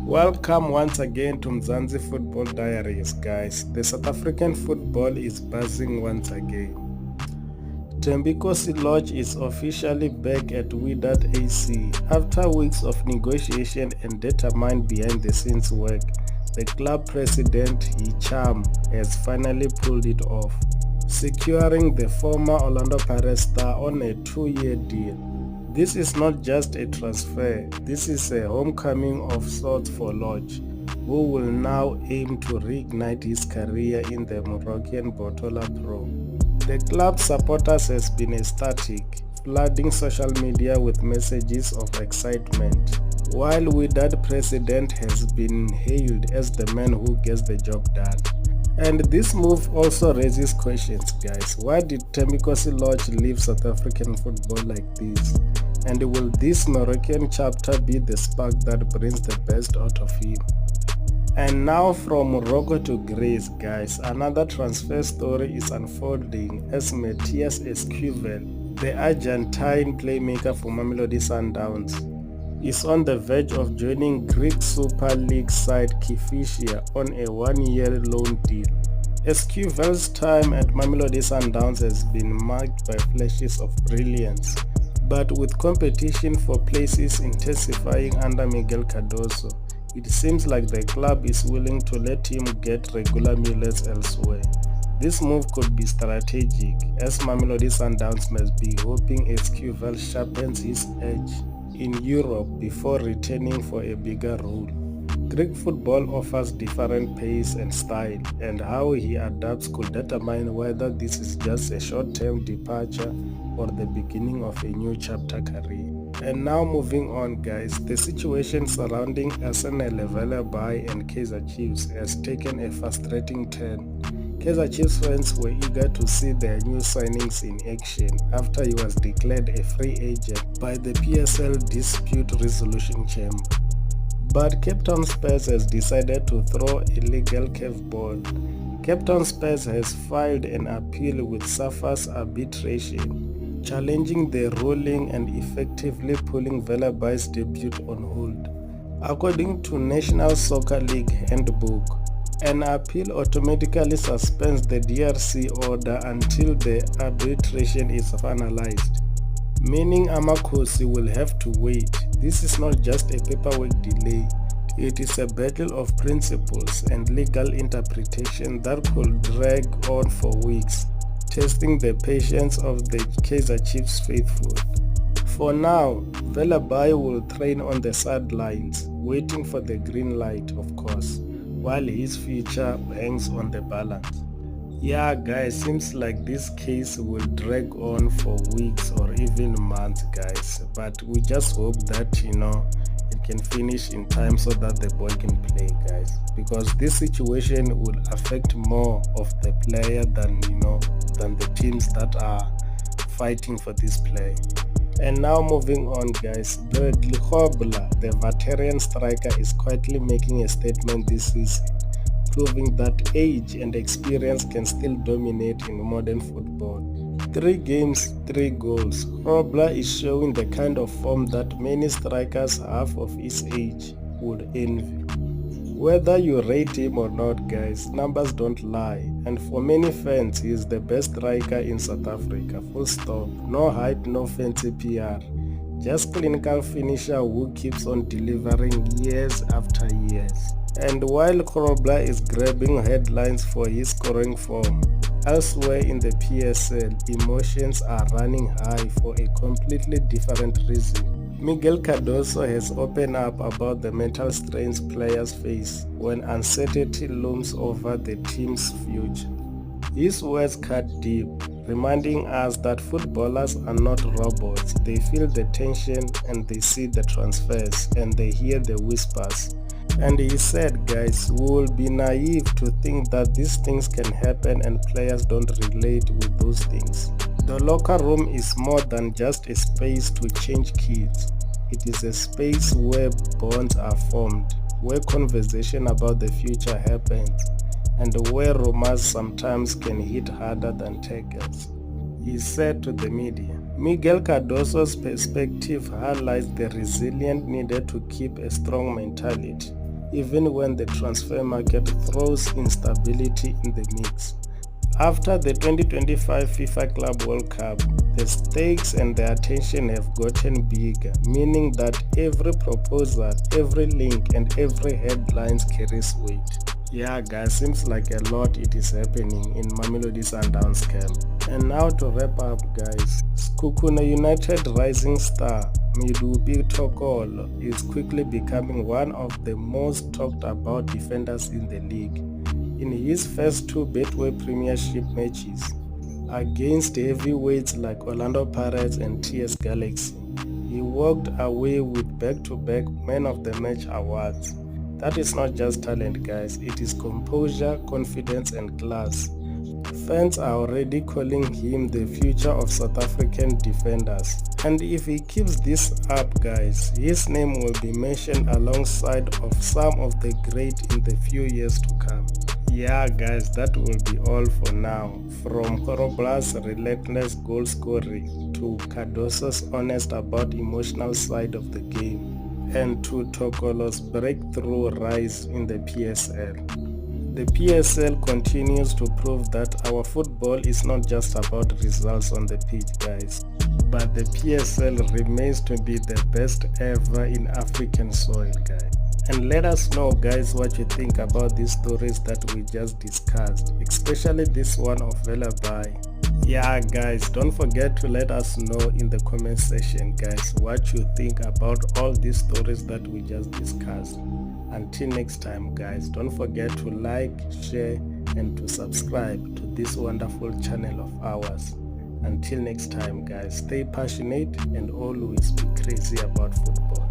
Welcome once again to Mzansi Football Diaries, guys. The South African football is buzzing once again. Thembinkosi Lorch is officially back at Wydad AC. After weeks of negotiation and determined behind-the-scenes work, the club president Hicham has finally pulled it off, securing the former Orlando Pirates star on a 2-year deal. This is not just a transfer, this is a homecoming of sorts for Lorch, who will now aim to reignite his career in the Moroccan Botola Pro. The club's supporters has been ecstatic, flooding social media with messages of excitement, while Wydad president has been hailed as the man who gets the job done. And this move also raises questions, guys. Why did Thembinkosi Lorch leave South African football like this? And will this Moroccan chapter be the spark that brings the best out of him? And now from Morocco to Greece, guys, another transfer story is unfolding as Matías Esquivel, the Argentine playmaker for Mamelodi Sundowns, is on the verge of joining Greek Super League side Kifisia on a 1-year loan deal. Esquivel's time at Mamelodi Sundowns has been marked by flashes of brilliance, but with competition for places intensifying under Miguel Cardoso, it seems like the club is willing to let him get regular minutes elsewhere. This move could be strategic, as Mamelodi Sundowns must be hoping Esquivel sharpens his edge in Europe before returning for a bigger role. Greek football offers different pace and style, and how he adapts could determine whether this is just a short-term departure or the beginning of a new chapter career. And now moving on, guys, the situation surrounding Asanele, Velebayi and Kaizer Chiefs has taken a frustrating turn. Kaizer Chiefs fans were eager to see their new signings in action after he was declared a free agent by the PSL Dispute Resolution Chamber. But Town Spurs has decided to throw a legal curveball. Town Spurs has filed an appeal with SAFA's arbitration, challenging the ruling and effectively pulling Velebayi's debut on hold. According to National Soccer League Handbook, an appeal automatically suspends the DRC order until the arbitration is finalized, meaning Amakhosi will have to wait. This is not just a paperwork delay, it is a battle of principles and legal interpretation that could drag on for weeks, testing the patience of the Kaizer Chiefs faithful. For now, Velebayi will train on the sidelines, waiting for the green light, of course, while his future hangs on the balance. Yeah, guys, seems like this case will drag on for weeks or even months, guys, but we just hope that it can finish in time so that the boy can play, guys, because this situation will affect more of the player than the teams that are fighting for this play. And now moving on, guys, Chloorkop, the veteran striker, is quietly making a statement this season, proving that age and experience can still dominate in modern football. 3 games, 3 goals. Chloorkop is showing the kind of form that many strikers half of his age would envy. Whether you rate him or not, guys, numbers don't lie, and for many fans he is the best striker in South Africa, full stop. No hype, no fancy PR, just clinical finisher who keeps on delivering years after years. And while Chloorkop is grabbing headlines for his scoring form, elsewhere in the PSL, emotions are running high for a completely different reason. Miguel Cardoso has opened up about the mental strains players face when uncertainty looms over the team's future. His words cut deep, reminding us that footballers are not robots. They feel the tension and they see the transfers and they hear the whispers. And he said, guys, we will be naive to think that these things can happen and players don't relate with those things. The locker room is more than just a space to change kids. It is a space where bonds are formed, where conversation about the future happens, and where rumors sometimes can hit harder than tackles. He said to the media. Miguel Cardoso's perspective highlights the resilience needed to keep a strong mentality. even when the transfer market throws instability in the mix. After the 2025 FIFA Club World Cup, the stakes and the attention have gotten bigger, meaning that every proposal, every link and every headline carries weight. Yeah guys, seems like a lot it is happening in Mamelodi Sundowns camp. And now to wrap up guys, Sekhukhune United rising star Medupi Tokolo is quickly becoming one of the most talked about defenders in the league. In his first two Betway Premiership matches against heavyweights like Orlando Pirates and TS Galaxy, he walked away with back-to-back Man of the Match awards. That is not just talent guys, it is composure, confidence and class. Fans are already calling him the future of South African defenders. And if he keeps this up guys, his name will be mentioned alongside of some of the great in the few years to come. Yeah guys, that will be all for now. From Horobla's relentless goal scoring to Cardoso's honest about emotional side of the game, and to Tokolo's breakthrough rise in the PSL. The PSL continues to prove that our football is not just about results on the pitch guys, but the PSL remains to be the best ever in African soil guys. And let us know guys what you think about these stories that we just discussed, especially this one of Velebayi. Yeah guys, don't forget to let us know in the comment section guys what you think about all these stories that we just discussed. Until next time guys, don't forget to like, share and to subscribe to this wonderful channel of ours. Until next time guys, stay passionate and always be crazy about football.